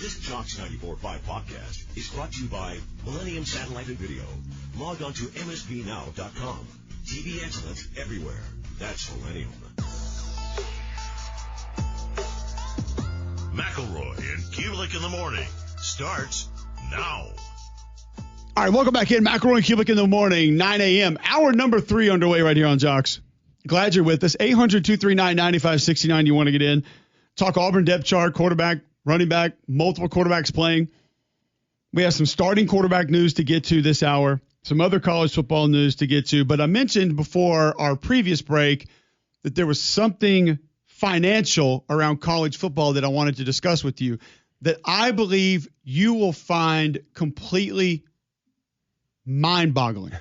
This Jocks 94.5 podcast is brought to you by Millennium Satellite and Video. Log on to msbnow.com. TV excellence everywhere. That's Millennium. McElroy and Cubelic in the morning starts now. All right, welcome back in. McElroy and Cubelic in the morning, 9 a.m. Hour number 3 underway right here on Jocks. Glad you're with us. 800-239-9569. You want to get in. Talk Auburn depth chart, quarterback, running back, multiple quarterbacks playing. We have some starting quarterback news to get to this hour, some other college football news to get to. But I mentioned before our previous break that there was something financial around college football that I wanted to discuss with you that I believe you will find completely mind-boggling.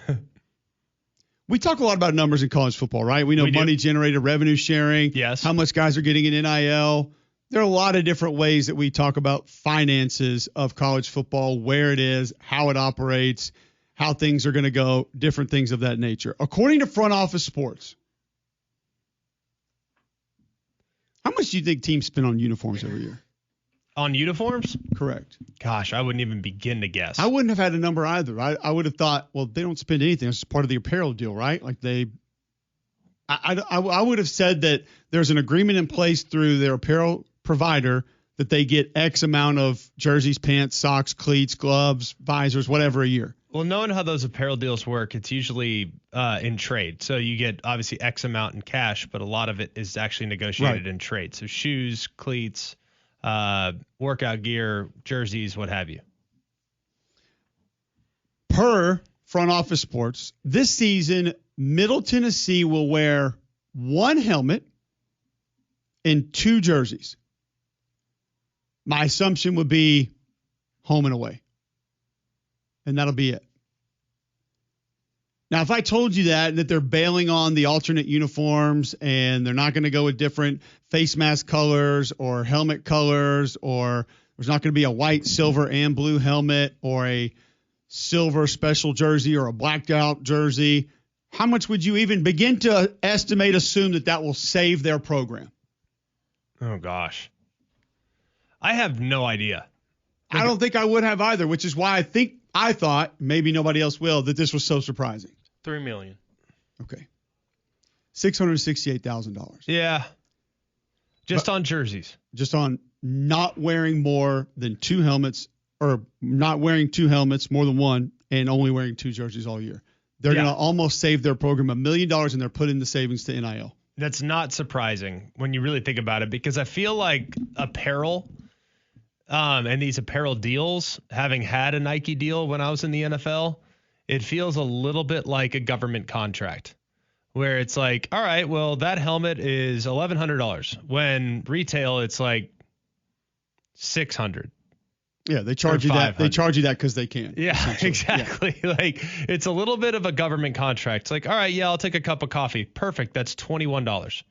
We talk a lot about numbers in college football, right? We know money generated, revenue sharing, yes, how much guys are getting in NIL. There are a lot of different ways that we talk about finances of college football, where it is, how it operates, how things are going to go, different things of that nature. According to Front Office Sports, how much do you think teams spend on uniforms every year? On uniforms? Correct. Gosh, I wouldn't even begin to guess. I wouldn't have had a number either. I would have thought, well, they don't spend anything. It's part of the apparel deal, right? Like I would have said that there's an agreement in place through their apparel provider that they get X amount of jerseys, pants, socks, cleats, gloves, visors, whatever a year. Well, knowing how those apparel deals work, it's usually in trade. So you get obviously X amount in cash, but a lot of it is actually negotiated in trade. So shoes, cleats, workout gear, jerseys, what have you. Per Front Office Sports, this season, Middle Tennessee will wear 1 helmet and 2 jerseys. My assumption would be home and away. And that'll be it. Now, if I told you that they're bailing on the alternate uniforms and they're not going to go with different face mask colors or helmet colors, or there's not going to be a white, silver, and blue helmet or a silver special jersey or a blacked out jersey, how much would you even begin to assume that will save their program? Oh, gosh. I have no idea. I don't think I would have either, which is why I thought, maybe nobody else will, that this was so surprising. $3 million. Okay. $668,000. Yeah. Just on jerseys. Just on not wearing more than 2 helmets, or not wearing 2 helmets, more than 1, and only wearing 2 jerseys all year. They're going to almost save their program $1 million, and they're putting the savings to NIL. That's not surprising when you really think about it, because I feel like apparel and these apparel deals, having had a Nike deal when I was in the NFL, it feels a little bit like a government contract where it's like, all right, well, that helmet is $1,100 when retail it's like $600. Yeah, they charge you that. They charge you that because they can. Yeah, exactly. Yeah. Like, it's a little bit of a government contract. It's like, all right, yeah, I'll take a cup of coffee. Perfect. That's $21.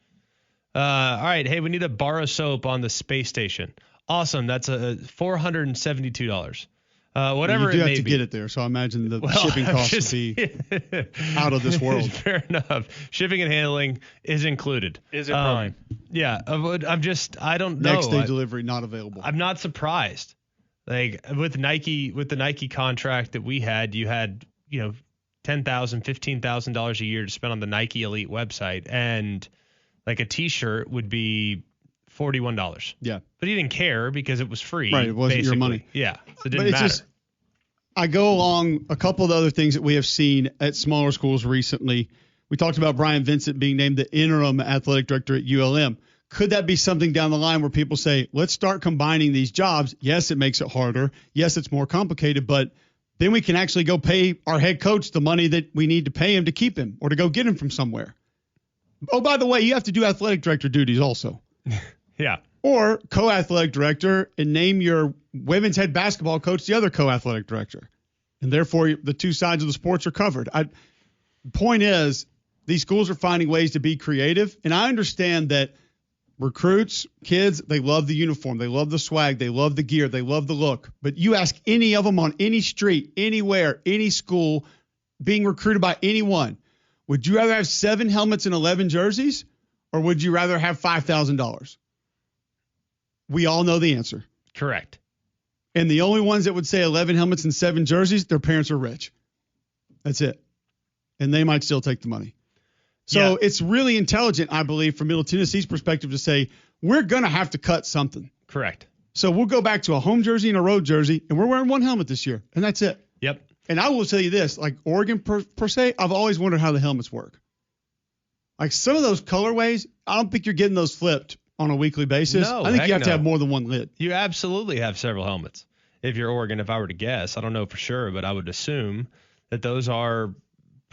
All right, hey, we need a bar of soap on the space station. Awesome. That's $472. Whatever it may be. You do have to get it there, so I imagine the shipping costs would be out of this world. Fair enough. Shipping and handling is included. Is it prime? Yeah. I don't know. Next day delivery not available. I'm not surprised. Like with the Nike contract that we had, you had, $10,000, $15,000 a year to spend on the Nike Elite website, and like a T-shirt would be $41. Yeah. But he didn't care because it was free. Right. It wasn't basically. your money. Yeah. So it didn't matter. I go along a couple of the other things that we have seen at smaller schools recently. We talked about Brian Vincent being named the interim athletic director at ULM. Could that be something down the line where people say, let's start combining these jobs? Yes, it makes it harder. Yes, it's more complicated, but then we can actually go pay our head coach the money that we need to pay him to keep him or to go get him from somewhere. Oh, by the way, you have to do athletic director duties also. Yeah. Or co-athletic director, and name your women's head basketball coach the other co-athletic director. And therefore, the two sides of the sports are covered. The point is, these schools are finding ways to be creative. And I understand that recruits, kids, they love the uniform. They love the swag. They love the gear. They love the look. But you ask any of them on any street, anywhere, any school, being recruited by anyone, would you rather have 7 helmets and 11 jerseys, or would you rather have $5,000? We all know the answer. Correct. And the only ones that would say 11 helmets and 7 jerseys, their parents are rich. That's it. And they might still take the money. So it's really intelligent, I believe, from Middle Tennessee's perspective to say, we're going to have to cut something. Correct. So we'll go back to a home jersey and a road jersey, and we're wearing one helmet this year, and that's it. Yep. And I will tell you this, like Oregon per se, I've always wondered how the helmets work. Like some of those colorways, I don't think you're getting those flipped on a weekly basis. No, I think you have no. to have more than one lid. You absolutely have several helmets. If you're Oregon, if I were to guess, I don't know for sure, but I would assume that those are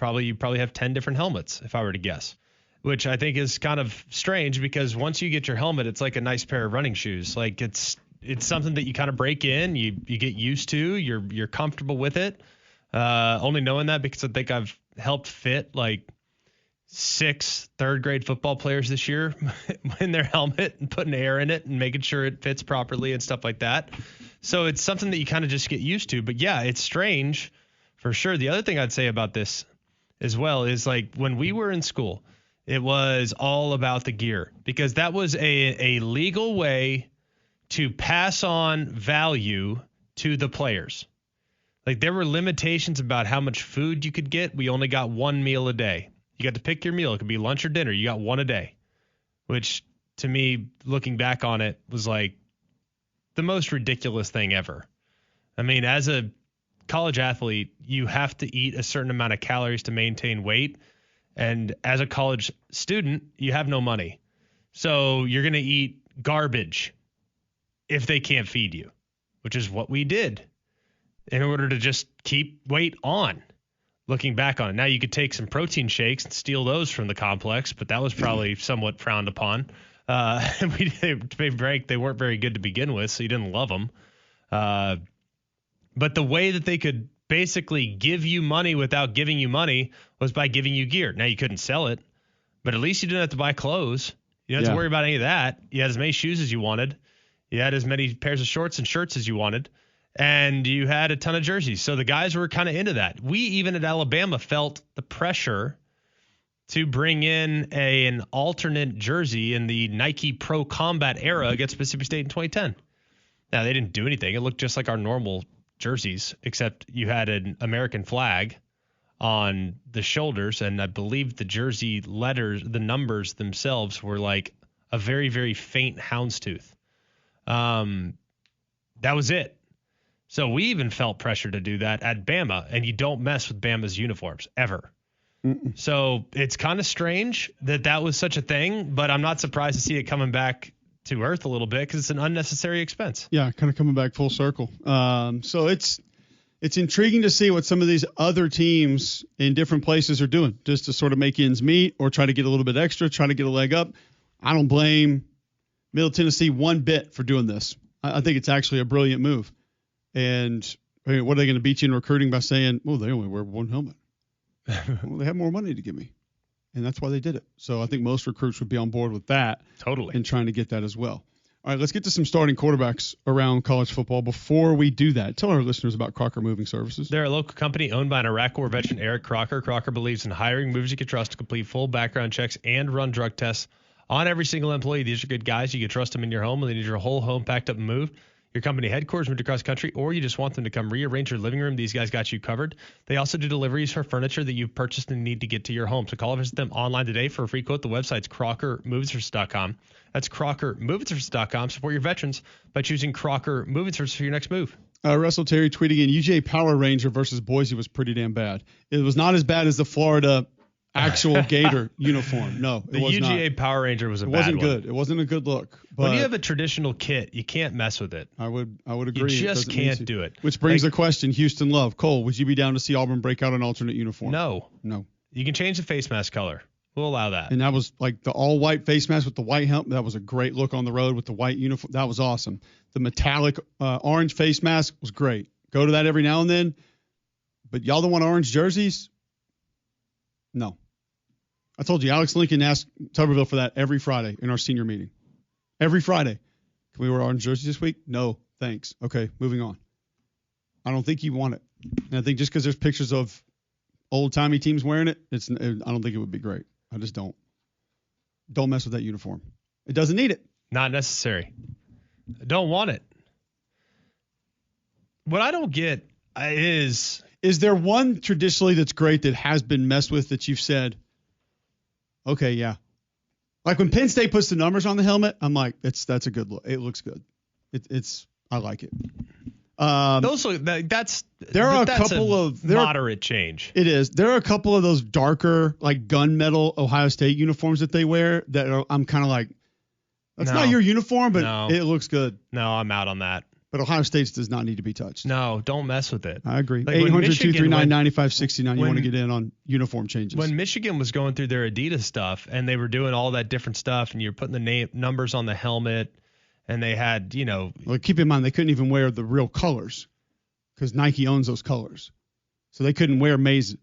you probably have 10 different helmets if I were to guess, which I think is kind of strange because once you get your helmet, it's like a nice pair of running shoes. Like it's something that you kind of break in, you get used to, you're comfortable with it. Only knowing that because I think I've helped fit like 6 third-grade football players this year in their helmet and putting air in it and making sure it fits properly and stuff like that. So it's something that you kind of just get used to. But, yeah, it's strange for sure. The other thing I'd say about this as well is like when we were in school, it was all about the gear because that was a legal way to pass on value to the players. Like there were limitations about how much food you could get. We only got one meal a day. You got to pick your meal. It could be lunch or dinner. You got one a day, which to me, looking back on it, was like the most ridiculous thing ever. I mean, as a college athlete, you have to eat a certain amount of calories to maintain weight. And as a college student, you have no money. So you're going to eat garbage if they can't feed you, which is what we did in order to just keep weight on. Looking back on it, now you could take some protein shakes and steal those from the complex, but that was probably somewhat frowned upon. To be frank, they weren't very good to begin with, so you didn't love them. But the way that they could basically give you money without giving you money was by giving you gear. Now you couldn't sell it, but at least you didn't have to buy clothes. You didn't have to worry about any of that. You had as many shoes as you wanted. You had as many pairs of shorts and shirts as you wanted. And you had a ton of jerseys. So the guys were kind of into that. We, even at Alabama, felt the pressure to bring in an alternate jersey in the Nike Pro Combat era against Mississippi State in 2010. Now, they didn't do anything. It looked just like our normal jerseys, except you had an American flag on the shoulders. And I believe the jersey letters, the numbers themselves were like a very, very faint houndstooth. That was it. So we even felt pressure to do that at Bama, and you don't mess with Bama's uniforms ever. Mm-mm. So it's kind of strange that was such a thing, but I'm not surprised to see it coming back to earth a little bit because it's an unnecessary expense. Yeah, kind of coming back full circle. So it's intriguing to see what some of these other teams in different places are doing just to sort of make ends meet or try to get a little bit extra, try to get a leg up. I don't blame Middle Tennessee one bit for doing this. I think it's actually a brilliant move. And I mean, what are they going to beat you in recruiting by saying, well, they only wear one helmet? Well, they have more money to give me. And that's why they did it. So I think most recruits would be on board with that. Totally. And trying to get that as well. All right, let's get to some starting quarterbacks around college football. Before we do that, tell our listeners about Crocker Moving Services. They're a local company owned by an Iraq War veteran, Eric Crocker. Crocker believes in hiring movers you can trust to complete full background checks and run drug tests on every single employee. These are good guys. You can trust them in your home when they need your whole home packed up and moved. Your company headquarters moved across country, or you just want them to come rearrange your living room. These guys got you covered. They also do deliveries for furniture that you've purchased and need to get to your home. So call or visit them online today for a free quote. The website's CrockerMovingService.com. That's CrockerMovingService.com. Support your veterans by choosing Crocker Moving Service for your next move. Russell Terry tweeting in, UJ Power Ranger versus Boise was pretty damn bad. It was not as bad as the Florida actual Gator uniform. No, the UGA Power Ranger was a bad one. It wasn't good. It wasn't a good look. But when you have a traditional kit, you can't mess with it. I would agree. You just can't do it. Which brings the question, Houston Love. Cole, would you be down to see Auburn break out an alternate uniform? No. You can change the face mask color. We'll allow that. And that was like the all-white face mask with the white helmet. That was a great look on the road with the white uniform. That was awesome. The metallic orange face mask was great. Go to that every now and then. But y'all don't want orange jerseys? No. I told you, Alex Lincoln asked Tuberville for that every Friday in our senior meeting. Every Friday. Can we wear orange jerseys this week? No, thanks. Okay, moving on. I don't think you want it. And I think just because there's pictures of old-timey teams wearing it, I don't think it would be great. I just don't. Don't mess with that uniform. It doesn't need it. Not necessary. Don't want it. What I don't get is there one traditionally that's great that has been messed with that you've said, okay, yeah. Like when Penn State puts the numbers on the helmet, I'm like, that's a good look. It looks good. I like it. those look that's moderate change. It is. There are a couple of those darker like gunmetal Ohio State uniforms that they wear that I'm kind of like, that's not your uniform, but it looks good. No, I'm out on that. But Ohio State's does not need to be touched. No, don't mess with it. I agree. Like 800-239-9569. You want to get in on uniform changes. When Michigan was going through their Adidas stuff and they were doing all that different stuff and you're putting the numbers on the helmet and they had, Well, keep in mind, they couldn't even wear the real colors because Nike owns those colors. So they couldn't wear maize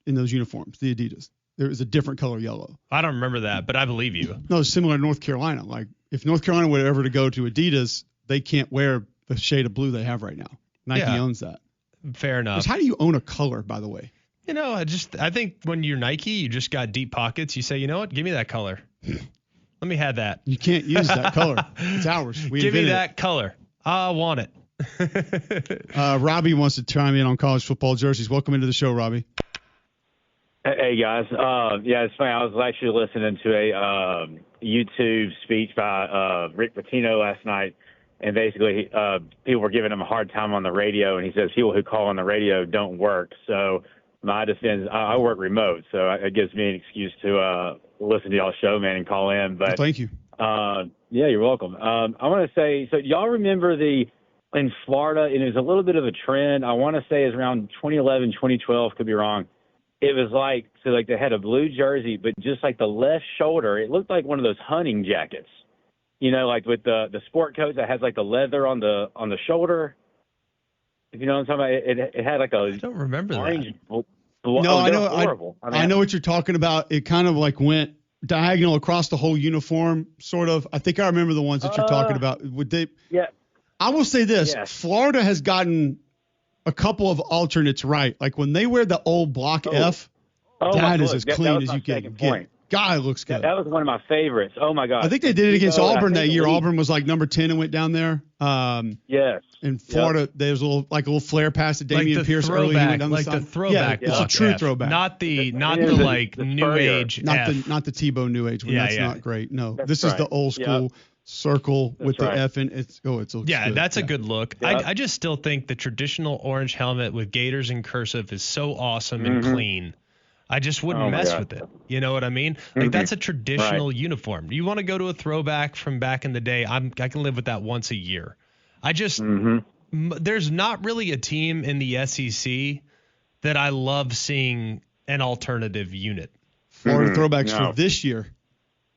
in those uniforms, the Adidas. There was a different color yellow. I don't remember that, but I believe you. No, it's similar to North Carolina. Like if North Carolina were ever to go to Adidas, they can't wear the shade of blue they have right now. Nike owns that. Fair enough. How do you own a color, by the way? I think when you're Nike, you just got deep pockets. You say, you know what? Give me that color. Let me have that. You can't use that color. It's ours. Give me that color. I want it. Robbie wants to chime in on college football jerseys. Welcome into the show, Robbie. Hey, guys. It's funny. I was actually listening to a YouTube speech by Rick Pitino last night. And basically, people were giving him a hard time on the radio, and he says people who call on the radio don't work. So my defense, I work remote, so it gives me an excuse to listen to y'all's show, man, and call in. But thank you. Yeah, you're welcome. I want to say, so y'all remember in Florida, and it was a little bit of a trend. I want to say it was around 2011, 2012, could be wrong. It was like they had a blue jersey, but just like the left shoulder, it looked like one of those hunting jackets. Like with the sport coat that has like the leather on the shoulder. If you know what I'm talking about, it had like a. I don't remember orange. that. No, I know. Horrible. I know what you're talking about. It kind of like went diagonal across the whole uniform, sort of. I think I remember the ones that you're talking about. Yeah. I will say this: yes. Florida has gotten a couple of alternates right. Like when they wear the old block F, that is as clean as you can get. God, it looks good. That was one of my favorites. Oh my God! I think they did it against Auburn that year. Auburn was like number 10 and went down there. Yes. In Florida, there's a little flare pass to Damian Pierce early. He went down the side. The throwback. Yeah, it's a true throwback. Not the like the new age. Not the Tebow new age one. That's not great. No, this is the old school circle with the F in it. It looks good. That's a good look. Yep. I just still think the traditional orange helmet with Gators in cursive is so awesome and clean. I just wouldn't mess with it. You know what I mean? Like that's a traditional uniform. You want to go to a throwback from back in the day? I can live with that once a year. I just there's not really a team in the SEC that I love seeing an alternative unit. Florida throwbacks for this year.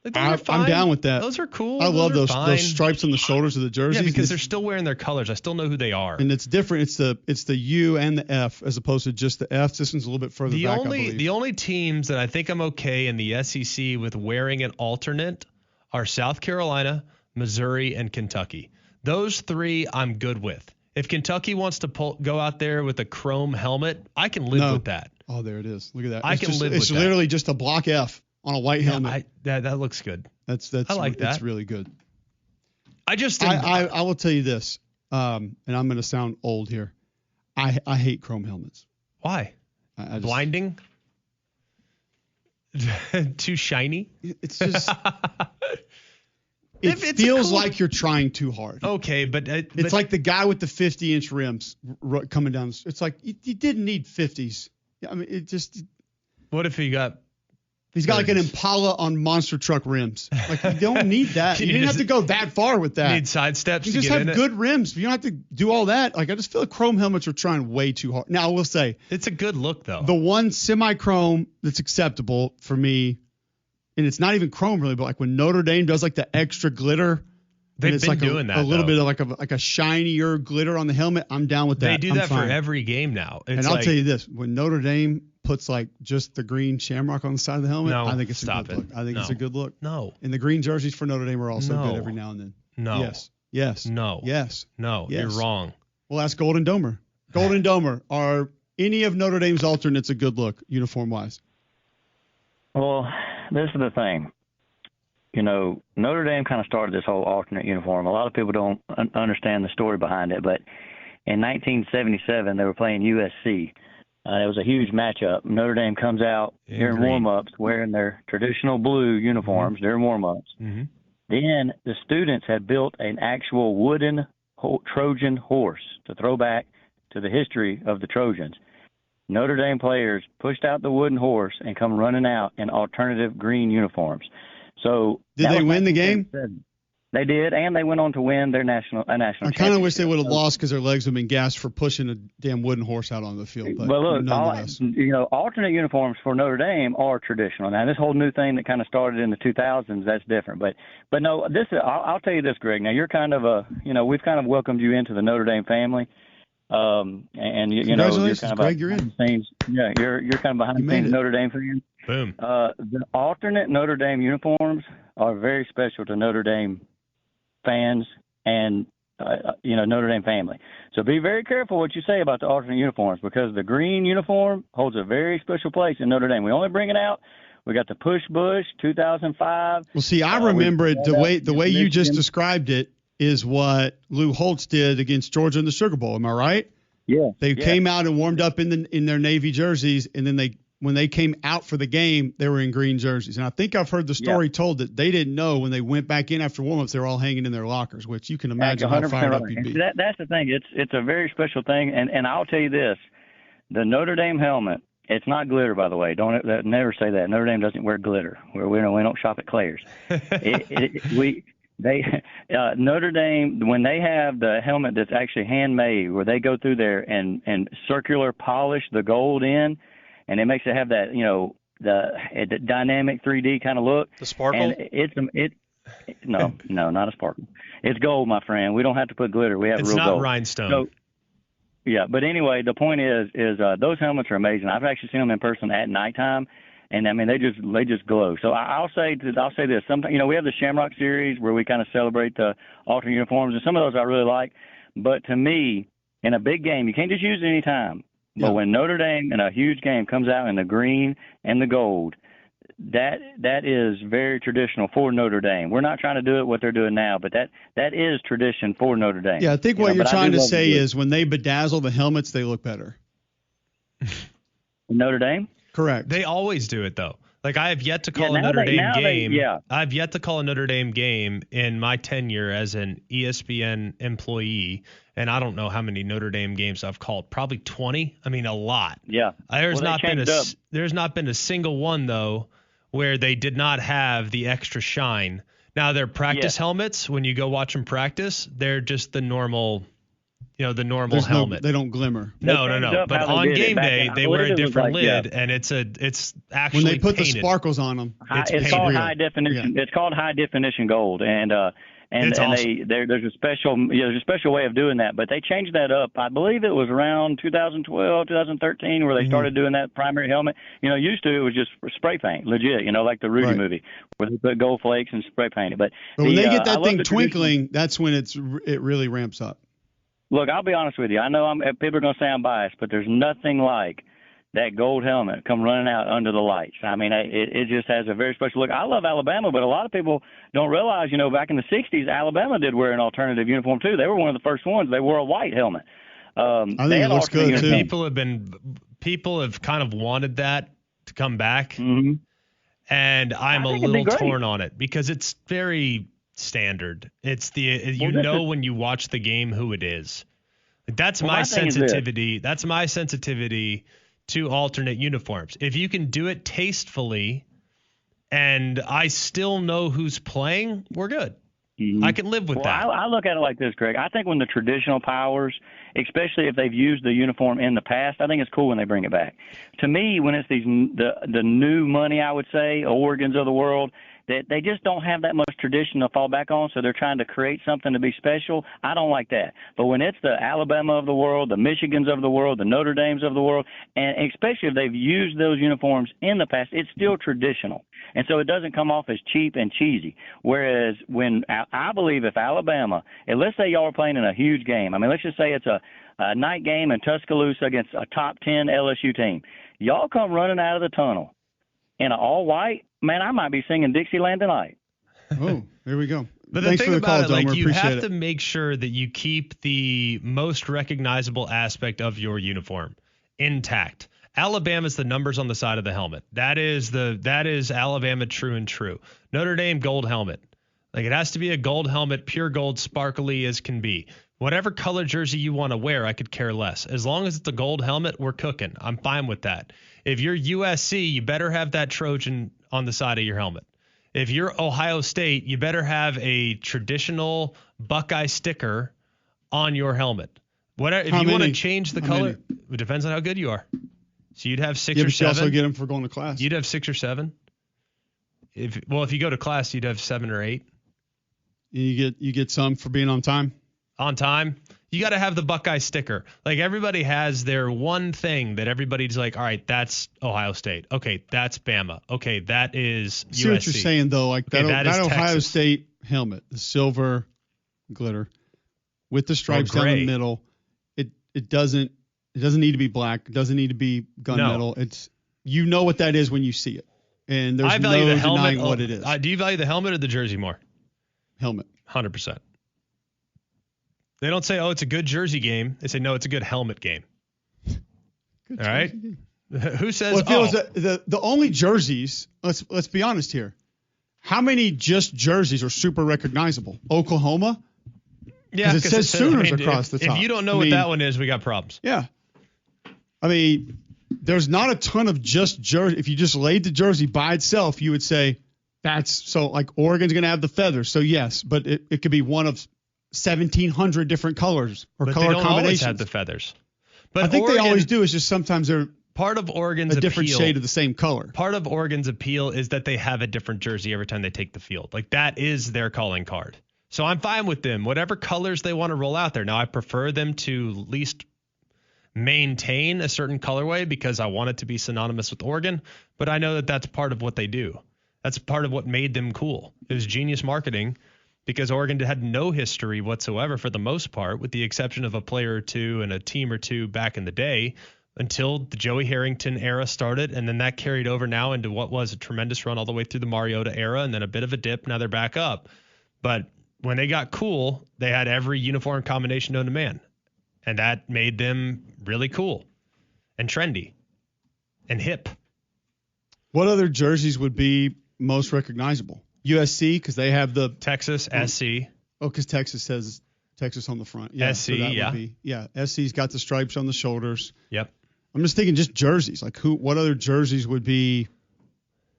Like, I'm down with that. Those are cool. I love those stripes on the shoulders of the jerseys. Yeah, because they're still wearing their colors. I still know who they are. And it's different. It's the U and the F as opposed to just the F. This one's a little bit further back, I believe. The only teams that I think I'm okay in the SEC with wearing an alternate are South Carolina, Missouri, and Kentucky. Those three I'm good with. If Kentucky wants to go out there with a chrome helmet, I can live with that. Oh, there it is. Look at that. I can live with that. It's literally just a block F on a white helmet. That looks good. I like that. It's really good. I will tell you this, and I'm going to sound old here. I hate chrome helmets. Why? Blinding? Too shiny? It's just it feels like you're trying too hard. Okay, but it's like the guy with the 50-inch rims coming down. It's like you didn't need 50s. I mean, it just. What if He's got like an Impala on monster truck rims. Like you don't need that. You didn't have to go that far with that. Need side steps. You just have good rims. You don't have to do all that. Like I just feel like chrome helmets are trying way too hard. Now I will say it's a good look though. The one semi-chrome that's acceptable for me, and it's not even chrome really, but like when Notre Dame does like the extra glitter. They've been doing that. A little bit of like a shinier glitter on the helmet. I'm down with that. They do that for every game now. And I'll tell you this: when Notre Dame puts like just the green shamrock on the side of the helmet, I think it's a good look. I think it's a good look. No. And the green jerseys for Notre Dame are also good every now and then. No. Yes. No. Yes. No. Yes. You're wrong. Well, that's Golden Domer. Golden Domer. Are any of Notre Dame's alternates a good look, uniform-wise? Well, this is the thing. Notre Dame kind of started this whole alternate uniform. A lot of people don't understand the story behind it, but in 1977. They were playing USC. It was a huge matchup. Notre Dame comes out during warm-ups wearing their traditional blue uniforms during warm-ups. Mm-hmm. Then the students had built an actual wooden Trojan horse to throw back to the history of the Trojans. Notre Dame players pushed out the wooden horse and come running out in alternative green uniforms. So did they win the game? They did, and they went on to win their national championship. I kind of wish they would have lost because their legs would have been gassed for pushing a damn wooden horse out on the field. But look, nonetheless. Alternate uniforms for Notre Dame are traditional. Now, this whole new thing that kind of started in the 2000s, that's different. But no, this is, I'll tell you this, Greg. Now, you're kind of we've kind of welcomed you into the Notre Dame family. And you know, you're kind of Greg, you're in. Scenes, yeah, you're kind of behind the scenes Notre Dame fan. Boom. The alternate Notre Dame uniforms are very special to Notre Dame fans and Notre Dame family. So be very careful what you say about the alternate uniforms, because the green uniform holds a very special place in Notre Dame. We only bring it out. We got the Push Bush 2005. Well, see, I remember it the way you just described it is what Lou Holtz did against Georgia in the Sugar Bowl. Am I right? Yeah. They came out and warmed up in their Navy jerseys, and then when they came out for the game, they were in green jerseys. And I think I've heard the story told that they didn't know when they went back in after warm-ups, they were all hanging in their lockers, which you can imagine how fired up you'd be. That's the thing. It's a very special thing. And I'll tell you this, the Notre Dame helmet, it's not glitter, by the way. Don't never say that. Notre Dame doesn't wear glitter. We don't shop at Claire's. Notre Dame, when they have the helmet that's actually handmade, where they go through there and circular polish the gold in, and it makes it have that, the dynamic 3D kind of look. The sparkle? And no, not a sparkle. It's gold, my friend. We don't have to put glitter. We have it's real gold. It's not rhinestone. So, yeah, but anyway, the point is those helmets are amazing. I've actually seen them in person at nighttime, and I mean they just glow. So I'll say this. Sometimes we have the Shamrock Series where we kind of celebrate the alternate uniforms, and some of those I really like. But to me, in a big game, you can't just use it any time. But when Notre Dame in a huge game comes out in the green and the gold, that is very traditional for Notre Dame. We're not trying to do it what they're doing now, but that is tradition for Notre Dame. Yeah, I think what you're trying to say is when they bedazzle the helmets, they look better. Notre Dame? Correct. They always do it, though. Like, I have yet to call a Notre Dame game. I've yet to call a Notre Dame game in my tenure as an ESPN employee, and I don't know how many Notre Dame games I've called. Probably 20. I mean, a lot. Yeah. There's not been a single one, though, where they did not have the extra shine. Now, their practice helmets, when you go watch them practice, they're just the normal helmet. They don't glimmer. No. But on game day, they wear a different lid, and it's actually when they put painted. the sparkles on them. It's called high definition. Yeah. It's called high definition gold, and awesome. There's a special way of doing that. But they changed that up. I believe it was around 2012, 2013, where they started doing that primary helmet. Used to it was just spray paint, legit. Like the Rudy movie, where they put gold flakes and spray paint it. But when they get that thing twinkling, that's when it really ramps up. Look, I'll be honest with you. I know people are going to say I'm biased, but there's nothing like that gold helmet come running out under the lights. I mean, it just has a very special look. I love Alabama, but a lot of people don't realize, back in the 60s, Alabama did wear an alternative uniform, too. They were one of the first ones. They wore a white helmet. I think it looks good, too. People have kind of wanted that to come back, and I'm a little torn on it because it's very standard. It's when you watch the game who it is. That's my sensitivity. That's my sensitivity to alternate uniforms. If you can do it tastefully and I still know who's playing, we're good. I can live with that. I look at it like this, Greg. I think when the traditional powers, especially if they've used the uniform in the past, I think it's cool when they bring it back. To me, when it's the new money, I would say, Oregons of the world, that they just don't have that much tradition to fall back on, so they're trying to create something to be special. I don't like that. But when it's the Alabama of the world, the Michigans of the world, the Notre Dames of the world, and especially if they've used those uniforms in the past, it's still traditional. And so it doesn't come off as cheap and cheesy. Whereas when I believe if Alabama, and let's say y'all are playing in a huge game. I mean, let's just say it's a night game in Tuscaloosa against a top 10 LSU team. Y'all come running out of the tunnel in an all-white, man, I might be singing Dixieland tonight. Oh, there we go. But the Thanks thing for the call, about it, like, Domer. you Appreciate have it. to make sure that you keep the most recognizable aspect of your uniform intact. Alabama's the numbers on the side of the helmet. That is Alabama true and true. Notre Dame gold helmet. Like, it has to be a gold helmet, pure gold, sparkly as can be. Whatever color jersey you want to wear, I could care less. As long as it's a gold helmet, we're cooking. I'm fine with that. If you're USC, you better have that Trojan on the side of your helmet. If you're Ohio State, you better have a traditional Buckeye sticker on your helmet. If you want to change the color, it depends on how good you are. So you'd have 6 or 7. You also get them for going to class. You'd have 6 or 7. If you go to class, you'd have 7 or 8. You get some for being on time. On time. You got to have the Buckeye sticker. Like, everybody has their one thing that everybody's like, all right, that's Ohio State. Okay, that's Bama. Okay, that is USC. See what you're saying, though. Like, okay, that Ohio Texas. State helmet, the silver glitter with the stripes down the middle, it doesn't need to be black. It doesn't need to be gunmetal. It's, you know what that is when you see it. And there's no denying what it is. Do you value the helmet or the jersey more? Helmet. 100%. They don't say, oh, it's a good jersey game. They say, no, it's a good helmet game. Good all right? game. Who says, the only jerseys, let's be honest here. How many just jerseys are super recognizable? Oklahoma? Yeah, because it says Sooners across the top. If you don't know what that one is, we got problems. Yeah. I mean, there's not a ton of just jersey. If you just laid the jersey by itself, you would say that's so, like, Oregon's going to have the feathers. So yes, but it could be one of 1,700 different colors or but color they don't combinations. Always have the feathers. But I think Oregon, they always do. It's just sometimes they're part of Oregon's a different shade of the same color. Part of Oregon's appeal is that they have a different jersey every time they take the field. Like, that is their calling card. So I'm fine with them. Whatever colors they want to roll out there. Now, I prefer them to at least maintain a certain colorway because I want it to be synonymous with Oregon. But I know that that's part of what they do. That's part of what made them cool. It was genius marketing because Oregon had no history whatsoever for the most part, with the exception of a player or two and a team or two back in the day, until the Joey Harrington era started. And then that carried over now into what was a tremendous run all the way through the Mariota era, and then a bit of a dip. Now they're back up. But when they got cool, they had every uniform combination known to man. And that made them really cool and trendy and hip. What other jerseys would be most recognizable? USC, because they have the Texas, SC. Oh, because Texas says Texas on the front. Yeah, SC, so that yeah. would be, yeah. SC's got the stripes on the shoulders. Yep. I'm just thinking just jerseys. Like, what other jerseys would be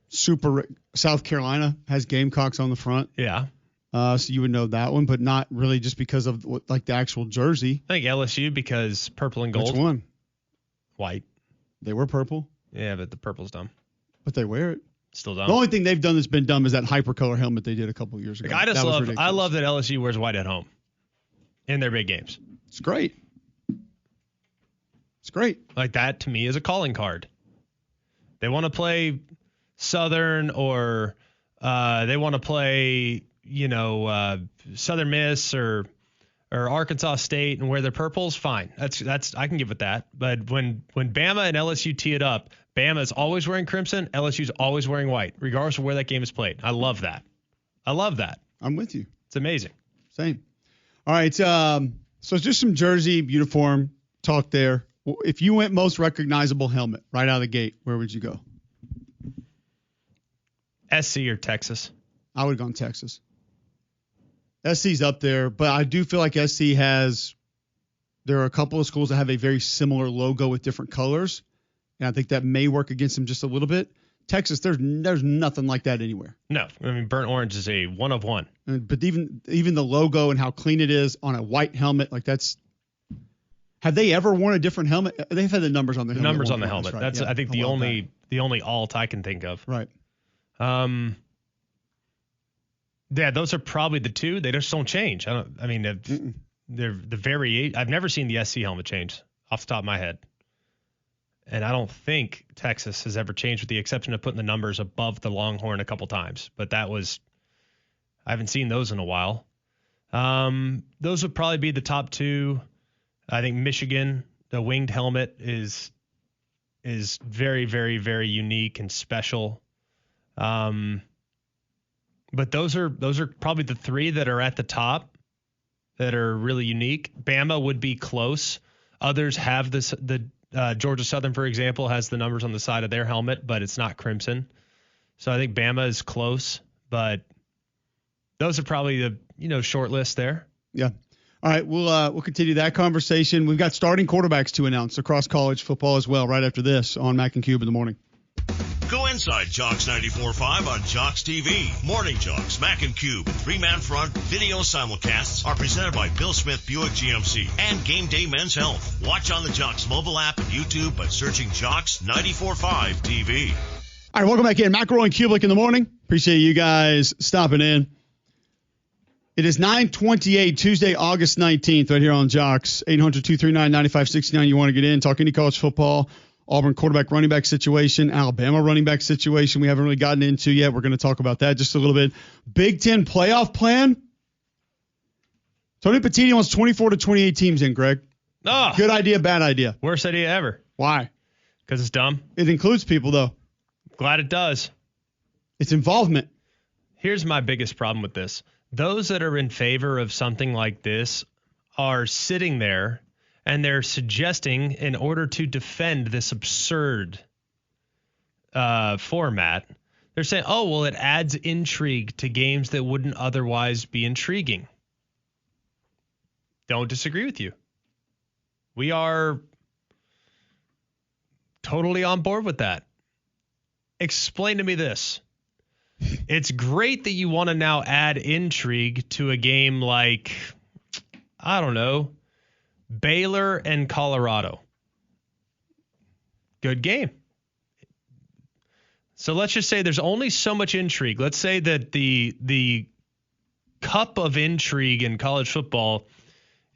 super? South Carolina has Gamecocks on the front. Yeah. So you would know that one, but not really just because of like the actual jersey. I think LSU because purple and gold. Which one? White. They were purple. Yeah, but the purple's dumb. But they wear it. Still dumb. The only thing they've done that's been dumb is that hypercolor helmet they did a couple of years ago. Like, I love that LSU wears white at home in their big games. It's great. It's great. Like, that to me is a calling card. They want to play Southern or they want to play, Southern Miss or Arkansas State and wear their purples, fine. That's I can give it that. But when Bama and LSU tee it up, Bama is always wearing crimson, LSU's always wearing white, regardless of where that game is played. I love that. I'm with you. It's amazing. Same. All right. So just some jersey uniform talk there. If you went most recognizable helmet right out of the gate, where would you go? SC or Texas? I would have gone Texas. SC's up there, but I do feel like SC there are a couple of schools that have a very similar logo with different colors, and I think that may work against them just a little bit. Texas, there's nothing like that anywhere. No, I mean, burnt orange is a one of one. But even the logo and how clean it is on a white helmet, like that's. Have they ever worn a different helmet? They've had the numbers on the helmet. Numbers on the helmet. That's, right. I think the only alt I can think of. Right. Yeah, those are probably the two. They just don't change. They're the variation. I've never seen the SC helmet change off the top of my head. And I don't think Texas has ever changed with the exception of putting the numbers above the Longhorn a couple times. But I haven't seen those in a while. Those would probably be the top two. I think Michigan, the winged helmet is very, very, very unique and special. But those are probably the three that are at the top that are really unique. Bama would be close. Others have this. The Georgia Southern, for example, has the numbers on the side of their helmet, but it's not crimson. So I think Bama is close, but those are probably the short list there. Yeah. All right, we'll continue that conversation. We've got starting quarterbacks to announce across college football as well right after this on Mac and Cube in the morning. Go inside Jocks 94.5 on Jocks TV. Morning Jocks, Mac and Cube, and three-man front video simulcasts are presented by Bill Smith Buick GMC and Game Day Men's Health. Watch on the Jocks mobile app and YouTube by searching Jocks 94.5 TV. All right, welcome back in. McElroy Cubelic in the morning. Appreciate you guys stopping in. It is 9:28, Tuesday, August 19th, right here on Jocks. 800-239-9569. You want to get in, talk any college football, Auburn quarterback running back situation, Alabama running back situation we haven't really gotten into yet. We're going to talk about that just a little bit. Big Ten playoff plan. Tony Petitti wants 24 to 28 teams in, Greg. Oh, good idea, bad idea. Worst idea ever. Why? Because it's dumb. It includes people, though. Glad it does. It's involvement. Here's my biggest problem with this. Those that are in favor of something like this are sitting there and they're suggesting, in order to defend this absurd format, they're saying, oh, well, it adds intrigue to games that wouldn't otherwise be intriguing. Don't disagree with you. We are totally on board with that. Explain to me this. It's great that you want to now add intrigue to a game like, I don't know, Baylor and Colorado. Good game. So let's just say there's only so much intrigue. Let's say that the cup of intrigue in college football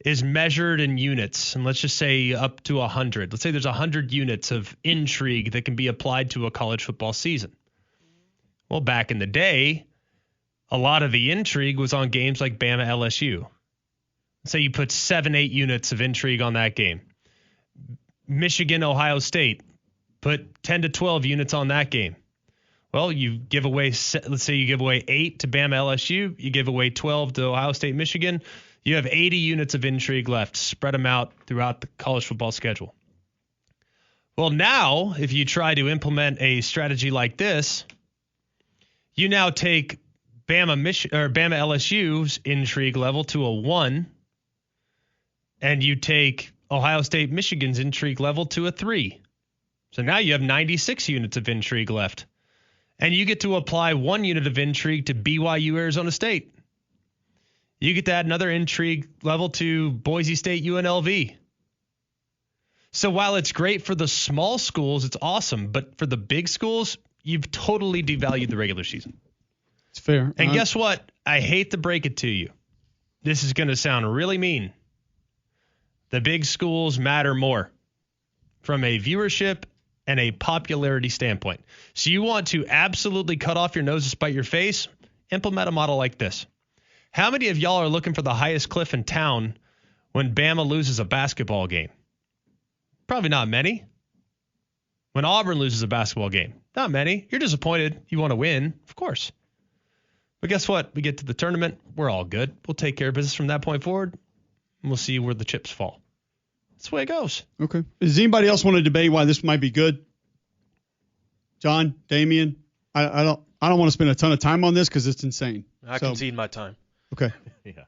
is measured in units, and let's just say up to 100. Let's say there's 100 units of intrigue that can be applied to a college football season. Well, back in the day, a lot of the intrigue was on games like Bama LSU. So you put 7-8 units of intrigue on that game. Michigan Ohio State, put 10 to 12 units on that game. Well, you give away, let's say you give away 8 to Bama LSU, you give away 12 to Ohio State Michigan. You have 80 units of intrigue left. Spread them out throughout the college football schedule. Well, now, if you try to implement a strategy like this, you now take Bama LSU's intrigue level to a 1, and you take Ohio State Michigan's intrigue level to a 3. So now you have 96 units of intrigue left. And you get to apply 1 unit of intrigue to BYU Arizona State. You get to add another intrigue level to Boise State UNLV. So while it's great for the small schools, it's awesome. But for the big schools, you've totally devalued the regular season. It's fair. And guess what? I hate to break it to you. This is going to sound really mean. The big schools matter more from a viewership and a popularity standpoint. So you want to absolutely cut off your nose to spite your face? Implement a model like this. How many of y'all are looking for the highest cliff in town when Bama loses a basketball game? Probably not many. When Auburn loses a basketball game, not many. You're disappointed. You want to win, of course. But guess what? We get to the tournament. We're all good. We'll take care of business from that point forward. And we'll see where the chips fall. That's the way it goes. Okay. Does anybody else want to debate why this might be good? John, Damian, I don't want to spend a ton of time on this because it's insane. I concede my time. Okay. Yeah.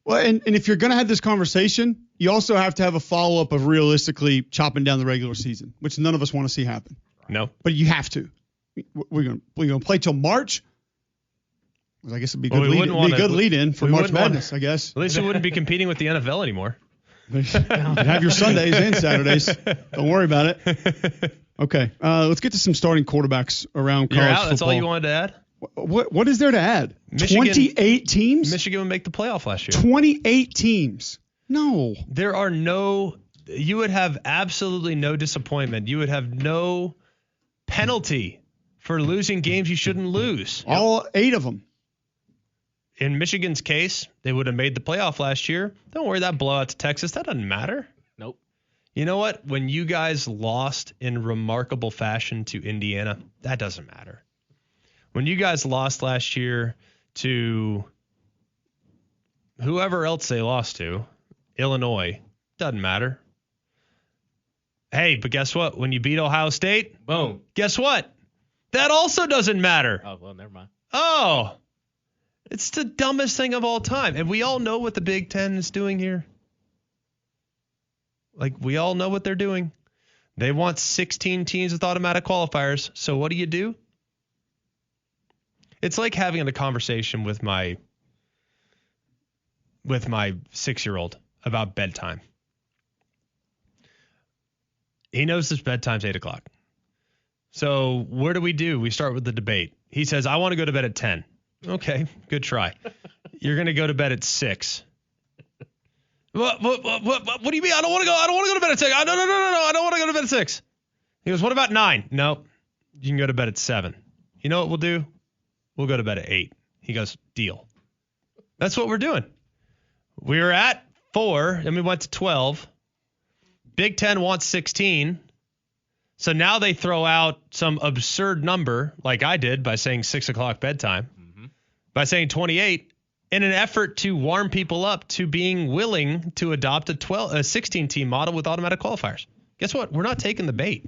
Well, and if you're going to have this conversation, you also have to have a follow-up of realistically chopping down the regular season, which none of us want to see happen. No. But you have to. We're going to play till March. I guess it'd be a good lead-in for March Madness, I guess. At least we wouldn't be competing with the NFL anymore. You have your Sundays and Saturdays. Don't worry about it. Okay. Let's get to some starting quarterbacks around college football. That's all you wanted to add? What is there to add? Michigan, 28 teams? Michigan would make the playoff last year. 28 teams. No. There are you would have absolutely no disappointment. You would have no penalty for losing games you shouldn't lose. All 8 of them. In Michigan's case, they would have made the playoff last year. Don't worry, that blowout to Texas, that doesn't matter. Nope. You know what? When you guys lost in remarkable fashion to Indiana, that doesn't matter. When you guys lost last year to whoever else they lost to, Illinois, doesn't matter. Hey, but guess what? When you beat Ohio State, boom. Guess what? That also doesn't matter. Oh, well, never mind. Oh, it's the dumbest thing of all time. And we all know what the Big Ten is doing here. Like, we all know what they're doing. They want 16 teams with automatic qualifiers. So what do? It's like having a conversation with my 6-year-old about bedtime. He knows his bedtime's 8 o'clock. So what do? We start with the debate. He says, I want to go to bed at 10. Okay, good try. You're going to go to bed at 6. What do you mean? I don't want to go to bed at 6. No. I don't want to go to bed at 6. He goes, what about 9? No, you can go to bed at 7. You know what we'll do? We'll go to bed at 8. He goes, deal. That's what we're doing. We were at 4, and we went to 12. Big Ten wants 16. So now they throw out some absurd number, like I did by saying 6 o'clock bedtime, by saying 28, in an effort to warm people up to being willing to adopt a 16-team model with automatic qualifiers. Guess what? We're not taking the bait.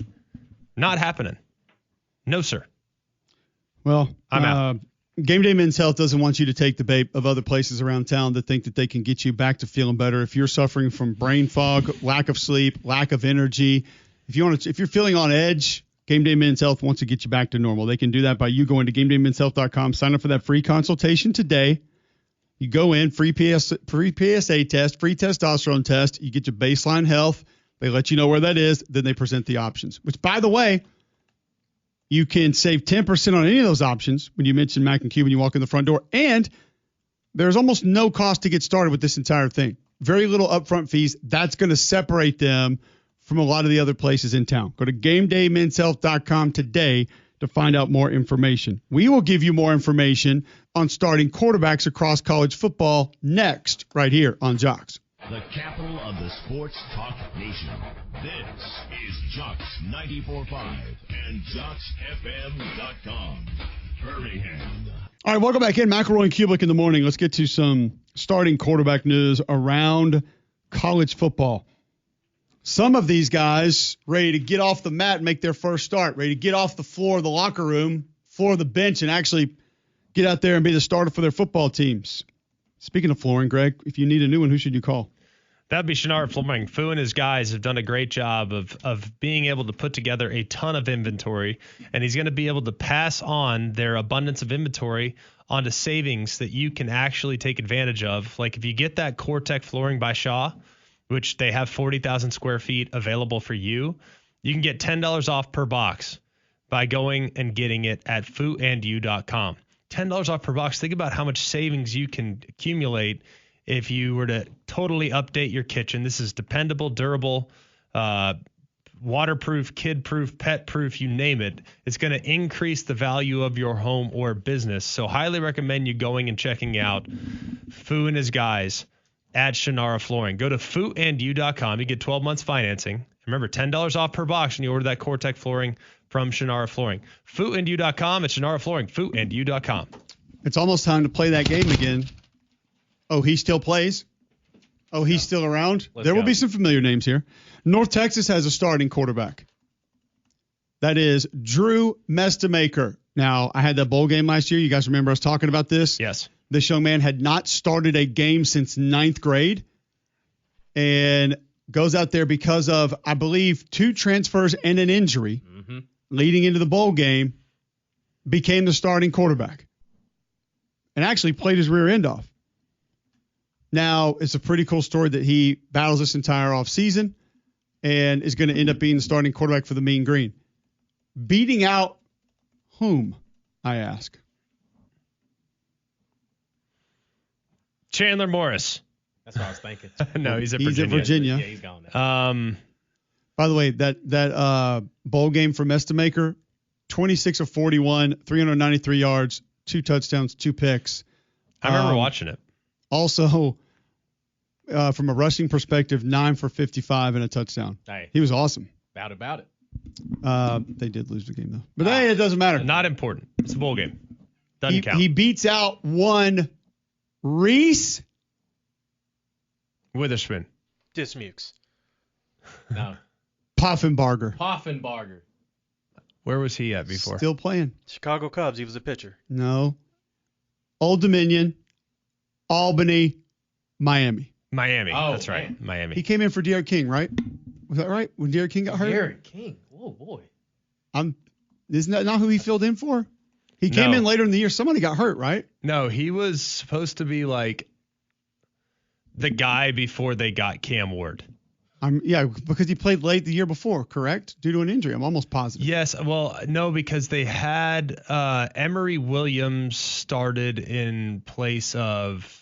Not happening. No, sir. Well, I'm out. Game Day Men's Health doesn't want you to take the bait of other places around town that think that they can get you back to feeling better. If you're suffering from brain fog, lack of sleep, lack of energy, if you're feeling on edge, Game Day Men's Health wants to get you back to normal. They can do that by you going to GameDayMen'sHealth.com, sign up for that free consultation today. You go in, free PSA test, free testosterone test. You get your baseline health. They let you know where that is. Then they present the options, which, by the way, you can save 10% on any of those options when you mention Mac and Q when you walk in the front door. And there's almost no cost to get started with this entire thing. Very little upfront fees. That's going to separate them from a lot of the other places in town. Go to GameDayMen'sHealth.com today to find out more information. We will give you more information on starting quarterbacks across college football next, right here on Jocks. The capital of the sports talk nation. This is Jocks 94.5 and JocksFM.com. Birmingham. All right, welcome back in. McElroy and Cubelic in the morning. Let's get to some starting quarterback news around college football. Some of these guys ready to get off the mat and make their first start, ready to get off the floor of the locker room, floor of the bench, and actually get out there and be the starter for their football teams. Speaking of flooring, Greg, if you need a new one, who should you call? That'd be Shinar Flooring. Fu and his guys have done a great job of being able to put together a ton of inventory, and he's going to be able to pass on their abundance of inventory onto savings that you can actually take advantage of. Like if you get that CoreTech flooring by Shaw, which they have 40,000 square feet available for you, you can get $10 off per box by going and getting it at fuandyou.com. $10 off per box. Think about how much savings you can accumulate if you were to totally update your kitchen. This is dependable, durable, waterproof, kid-proof, pet-proof, you name it. It's going to increase the value of your home or business. So highly recommend you going and checking out Fu and his guys at Shannara Flooring. Go to fuandyou.com. You get 12 months financing. Remember, $10 off per box when you order that CoreTech flooring from Shannara Flooring. fuandyou.com at Shannara Flooring. fuandyou.com. It's almost time to play that game again. Oh, he still plays? Oh, he's still around? There will be some familiar names here. North Texas has a starting quarterback. That is Drew Mestamaker. Now, I had that bowl game last year. You guys remember us talking about this? Yes. This young man had not started a game since 9th grade and goes out there because of, I believe, 2 transfers and an injury leading into the bowl game, became the starting quarterback and actually played his rear end off. Now, it's a pretty cool story that he battles this entire offseason and is going to end up being the starting quarterback for the Mean Green. Beating out whom, I ask? Chandler Morris. That's what I was thinking. No, he's at Virginia. Yeah, he's gone now. By the way, that bowl game for Mestamaker, 26 of 41, 393 yards, 2 touchdowns, 2 picks. I remember watching it. Also, from a rushing perspective, 9 for 55 and a touchdown. Hey. He was awesome. About it. They did lose the game, though. But hey, it doesn't matter. Not important. It's a bowl game. Doesn't count. He beats out one Reese Witherspoon. Dismukes. No. Poffenbarger. Where was he at before? Still playing. Chicago Cubs. He was a pitcher. No. Old Dominion, Albany, Miami. Miami. Oh, That's right. man. Miami. He came in for Derek King, right? Was that right? When Derek King got hurt? Derek King. Oh, boy. Isn't that not who he filled in for? He came No. in later in the year. Somebody got hurt, right? No, he was supposed to be like the guy before they got Cam Ward. Yeah, because he played late the year before, correct? Due to an injury. I'm almost positive. Yes. Well, no, because they had Emory Williams started in place of,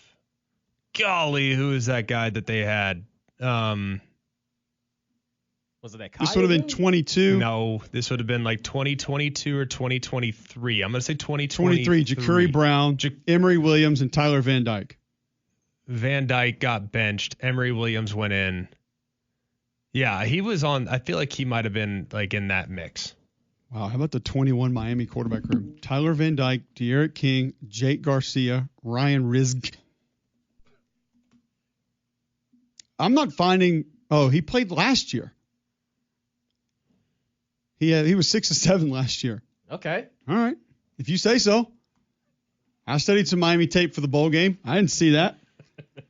golly, who is that guy that they had? Was it that Kyle? This would have been 22. No, this would have been like 2022 or 2023. I'm going to say 2023. 23, Ja'Curry Brown, Emory Williams, and Tyler Van Dyke. Van Dyke got benched. Emory Williams went in. Yeah, he was on. I feel like he might have been like in that mix. Wow, how about the 21 Miami quarterback room? Tyler Van Dyke, Derek King, Jake Garcia, Ryan Rizk. I'm not finding. Oh, he played last year. He was 6-7 last year. Okay. All right, if you say so. I studied some Miami tape for the bowl game. I didn't see that.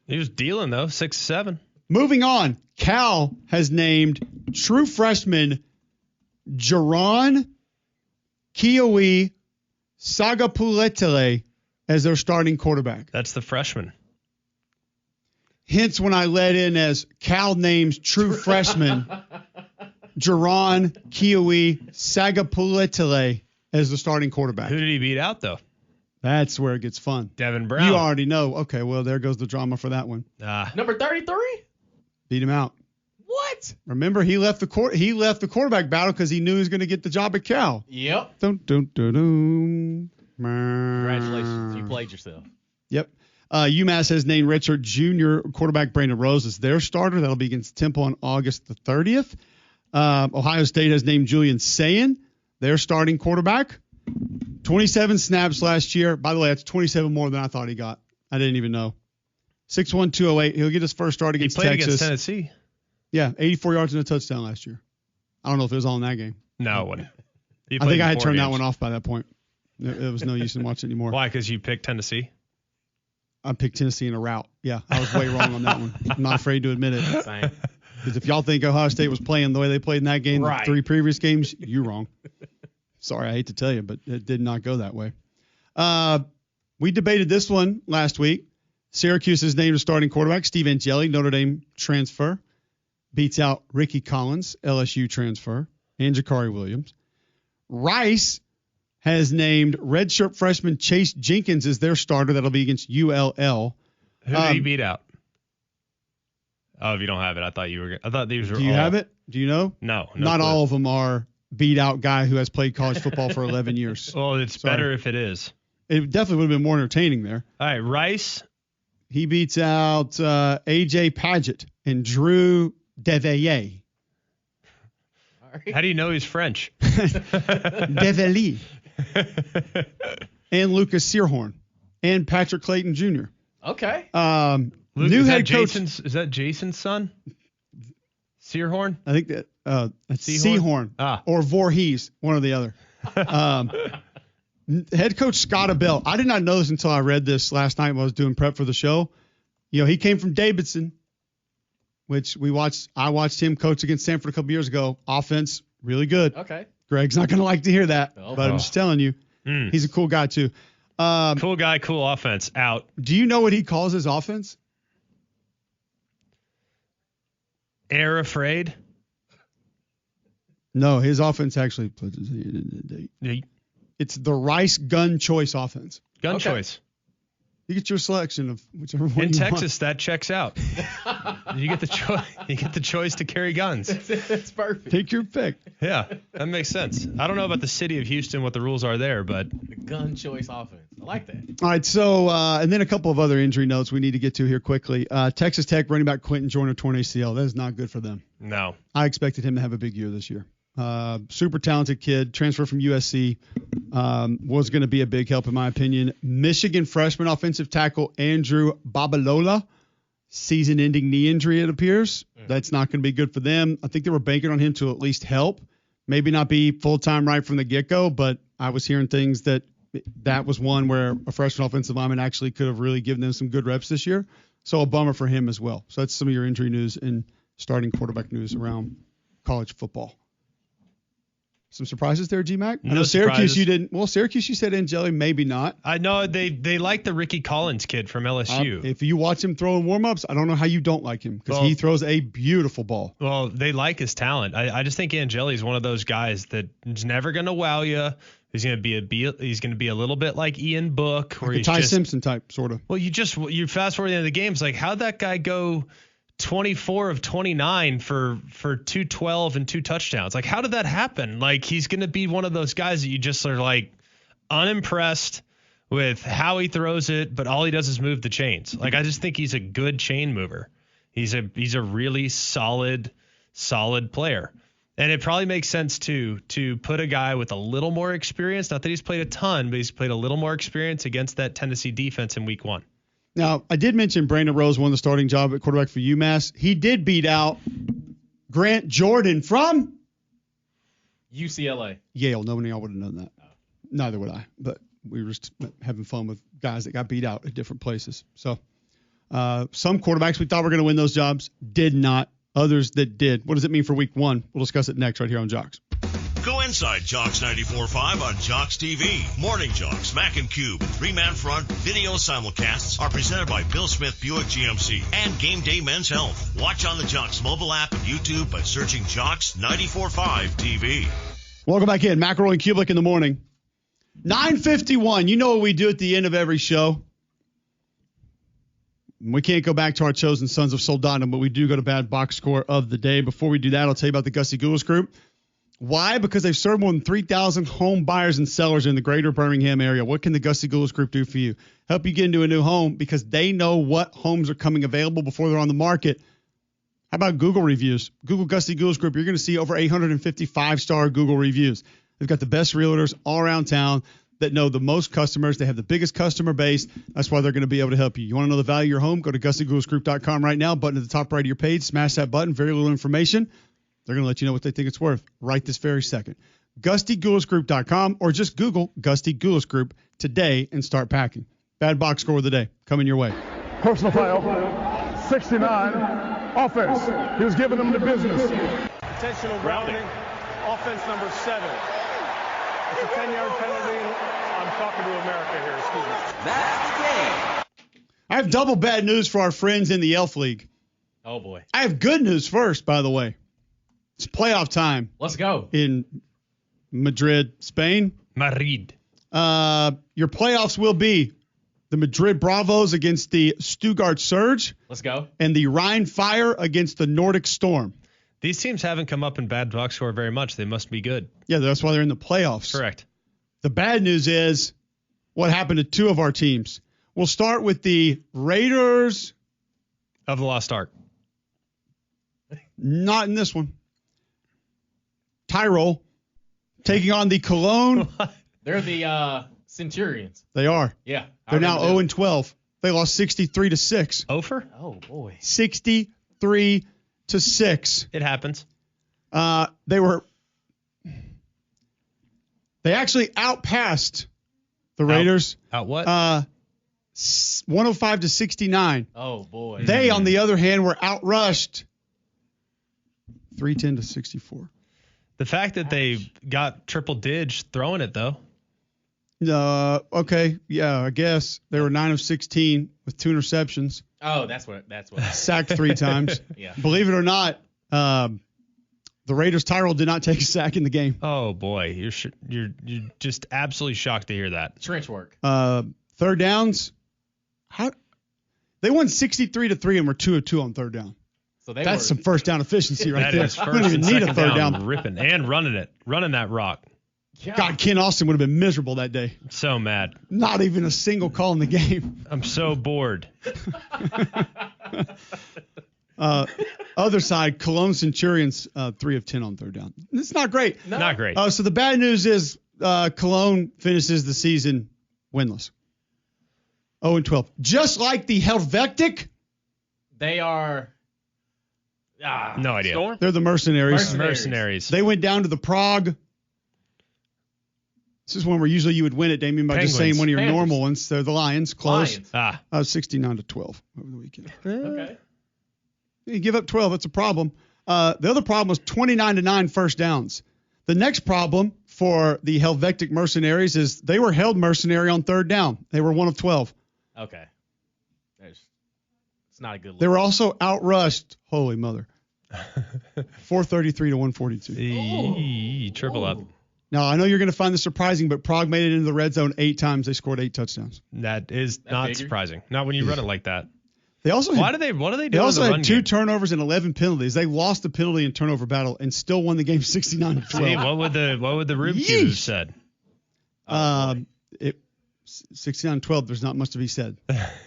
He was dealing though, 6-7. Moving on, Cal has named true freshman Jaron Kiowe Sagapuletele as their starting quarterback. That's the freshman. Hence, when I led in as Cal names true freshman Jaron Kiowe Sagapuletele as the starting quarterback. Who did he beat out though? That's where it gets fun. Devin Brown. You already know. Okay, well, there goes the drama for that one. Number 33? Beat him out. What? Remember, he left the quarterback battle because he knew he was going to get the job at Cal. Yep. Dun, dun, dun, dun. Congratulations. You played yourself. Yep. UMass has named redshirt junior quarterback Brandon Rose as their starter. That'll be against Temple on August the 30th. Ohio State has named Julian Sayin their starting quarterback. 27 snaps last year. By the way, that's 27 more than I thought he got. I didn't even know. 6'1", 208. He'll get his first start against He played Texas. against Tennessee. Yeah, 84 yards and a touchdown last year. I don't know if it was all in that game. No, it wasn't. He I played think in I had 4 turned that games. one off by that point. It was no use in watching anymore. Why? Because you picked Tennessee? I picked Tennessee in a rout. Yeah, I was way wrong on that one. I'm not afraid to admit it. Same. Because if y'all think Ohio State was playing the way they played in that game, Right. the 3 previous games, you're wrong. Sorry, I hate to tell you, but it did not go that way. We debated this one last week. Syracuse has named a starting quarterback. Steve Angeli, Notre Dame transfer, beats out Ricky Collins, LSU transfer, and Ja'Curry Williams. Rice has named redshirt freshman Chase Jenkins as their starter. That'll be against ULL. Who did he beat out? Oh, if you don't have it, I thought these were. Do you all- have it? Do you know? No. Not clue. all of them are beat out guy who has played college football for 11 years. Well, it's Sorry. better if it is. It definitely would have been more entertaining there. All right, Rice. He beats out A.J. Paget and Drew Deveillet. All right. How do you know he's French? Deveillet. And Lucas Searhorn. And Patrick Clayton Jr. Okay. Luke, New is head that coach. Is that Jason's son? Searhorn? I think that's Seahorn? Seahorn Ah. or Voorhees, one or the other. Head coach Scott Abell. I did not know this until I read this last night when I was doing prep for the show. You know, he came from Davidson, which I watched him coach against Stanford a couple years ago. Offense, really good. Okay. Greg's not going to like to hear that, Oh. but I'm just telling you, he's a cool guy too. Cool guy, cool offense. Out. Do you know what he calls his offense? Air afraid. No, his offense actually it's the Rice gun choice offense. Gun Okay. choice. You get your selection of whichever one In you Texas, that checks out. You get the choice. You get the choice to carry guns. That's perfect. want. Take your pick. Yeah, that makes sense. I don't know about the city of Houston, what the rules are there, but The gun choice offense. I like that. All right, so and then a couple of other injury notes we need to get to here quickly. Texas Tech running back Quentin Joyner torn ACL. That is not good for them. no. I expected him to have a big year this year. Super talented kid, transfer from USC, was going to be a big help in my opinion. Michigan freshman offensive tackle Andrew Babalola, season-ending knee injury, it appears. That's not going to be good for them. I think they were banking on him to at least help. Maybe not be full-time right from the get-go, but I was hearing things that was one where a freshman offensive lineman actually could have really given them some good reps this year. So a bummer for him as well. So that's some of your injury news and starting quarterback news around college football. Some surprises there, G-Mac? I know Syracuse you didn't. Well, Syracuse you said Angeli, maybe not. I know they like the Ricky Collins kid from LSU. If you watch him throw in warm-ups, I don't know how you don't like him because he throws a beautiful ball. Well, they like his talent. I just think Angeli is one of those guys that is never going to wow you. He's going to be a little bit like Ian Book, where like he's Ty Simpson type, sort of. Well, you fast forward to the end of the game. It's like, how'd that guy go 24 of 29 for 212 and 2 touchdowns? Like, how did that happen? Like, he's going to be one of those guys that you just are like unimpressed with how he throws it, but all he does is move the chains. Like, I just think he's a good chain mover. He's a really solid player. And it probably makes sense to put a guy with a little more experience. Not that he's played a ton, but he's played a little more experience against that Tennessee defense in week 1. Now, I did mention Brandon Rose won the starting job at quarterback for UMass. He did beat out Grant Jordan from UCLA. Yale. Nobody y'all would have known that. Neither would I. But we were just having fun with guys that got beat out at different places. So some quarterbacks we thought were going to win those jobs did not. Others that did. What does it mean for week 1? We'll discuss it next right here on Jocks. Go inside Jocks 94.5 on Jocks TV. Morning Jocks, Mac and Cube, 3-man front video simulcasts are presented by Bill Smith Buick GMC and Game Day Men's Health. Watch on the Jocks mobile app and YouTube by searching Jocks 94.5 TV. Welcome back in. McElroy and Cubelic in the morning. 9:51. You know what we do at the end of every show? We can't go back to our chosen sons of Soldano, but we do go to bad box score of the day. Before we do that, I'll tell you about the Gussie Goulas Group. Why? Because they've served more than 3,000 home buyers and sellers in the greater Birmingham area. What can the Gussie Goulas Group do for you? Help you get into a new home because they know what homes are coming available before they're on the market. How about Google reviews? Google Gussie Goulas Group. You're going to see over 850 5-star Google reviews. They've got the best realtors all around town that know the most customers. They have the biggest customer base. That's why they're going to be able to help you. You want to know the value of your home? Go to GussieGoulasGroup.com right now. Button at the top right of your page. Smash that button. Very little information. They're going to let you know what they think it's worth right this very second. GussieGoulasGroup.com or just Google Gussie Goulas Group today and start packing. Bad box score of the day coming your way. Personal foul, 69, offense. He was giving them the business. Intentional grounding, offense number 7. It's a 10-yard penalty. I'm talking to America here, excuse me. That's the game. I have double bad news for our friends in the Elf League. Oh, boy. I have good news first, by the way. It's playoff time. Let's go. In Madrid, Spain. Madrid. Your playoffs will be the Madrid Bravos against the Stuttgart Surge. Let's go. And the Rhine Fire against the Nordic Storm. These teams haven't come up in bad box score very much. They must be good. Yeah, that's why they're in the playoffs. Correct. The bad news is what happened to 2 of our teams. We'll start with the Raiders of the Lost Ark. Not in this one. Tyrol taking on the Cologne. They're the Centurions. They are. Yeah. They're now 0-12. They lost 63-6. Over? Oh, boy. 63-6. It happens. They actually outpassed the Raiders. Out what? 105-69. Oh, boy. They, on the other hand, were outrushed 310-64. The fact that they got triple dig throwing it, though. Okay. Yeah, I guess. They were 9 of 16 with 2 interceptions. Oh, that's what. Sacked 3 times. Yeah. Believe it or not, the Raiders Tyrell did not take a sack in the game. Oh boy, you're just absolutely shocked to hear that. Trench work. Third downs. They won 63-3 and were 2 of 2 on third down. So that's some first down efficiency right there. That is We don't even need a third down. Ripping and running that rock. Yeah. God, Ken Austin would have been miserable that day. So mad. Not even a single call in the game. I'm so bored. Other side, Cologne Centurions 3 of 10 on third down. It's not great. No. Not great. So the bad news is Cologne finishes the season winless. 0-12. Just like the Helvetic. They are. No idea. Storm? They're the mercenaries. Mercenaries. They went down to the Prague. This is one where usually you would win it, Damien, by just saying one of your Panthers. normal ones. They're the Lions. Close. Lions. 69-12 over the weekend. Okay. You give up 12, that's a problem. The other problem was 29-9 first downs. The next problem for the Helvetic mercenaries is they were held mercenary on third down. They were 1 of 12. Okay. It's not a good look. They were also outrushed. Holy mother. 433 to 142. Triple up. Now, I know you're going to find this surprising, but Prague made it into the red zone 8 times. They scored 8 touchdowns. That is not figured. surprising. Not when you run it like that. They also What do they do They in also the had run 2 game? turnovers and 11 penalties. They lost the penalty and turnover battle and still won the game 69-12. See, what would the Rube Q have said? 69-12. There's not much to be said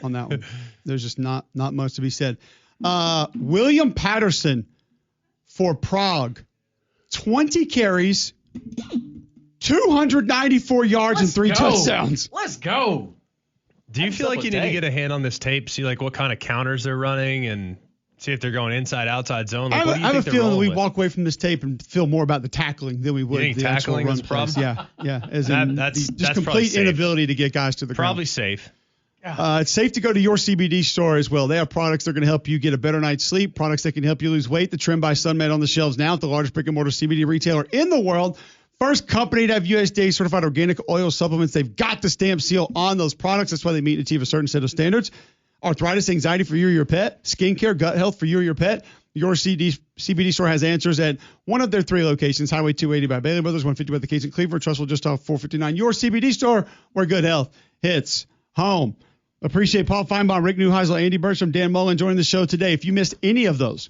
on that one. There's just not much to be said. William Patterson for Prague, 20 carries, 294 yards and 3 touchdowns. Let's go. Do you feel like you need to get a hand on this tape, see like what kind of counters they're running, and see if they're going inside, outside zone? Like, what do you I have think a they're feeling that we rolling with? walk away from this tape and feel more about the tackling than we would think the actual tackling run is the problem? plays. Yeah. As in that's just probably complete safe. inability to get guys to the Probably ground. safe. It's safe to go to your CBD store as well. They have products that are going to help you get a better night's sleep, products that can help you lose weight. The Trim by Sunmed on the shelves now at the largest brick-and-mortar CBD retailer in the world. First company to have USDA certified organic oil supplements. They've got the stamp seal on those products. That's why they meet and achieve a certain set of standards. Arthritis, anxiety for you or your pet. Skincare, gut health for you or your pet. Your CBD store has answers at one of their 3 locations. Highway 280 by Bailey Brothers, 150 by the Case in Cleveland, Trustful just off 459. Your CBD store where good health hits home. Appreciate Paul Feinbaum, Rick Neuheisel, Andy Bertram, Dan Mullen joining the show today. If you missed any of those,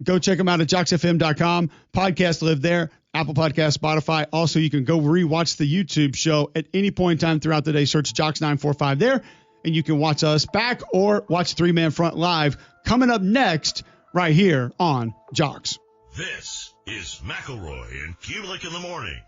go check them out at jocksfm.com. Podcasts live there. Apple Podcasts, Spotify. Also, you can go rewatch the YouTube show at any point in time throughout the day. Search Jocks945 there, and you can watch us back or watch 3-Man Front live coming up next right here on Jocks. This is McElroy and Cubelic in the morning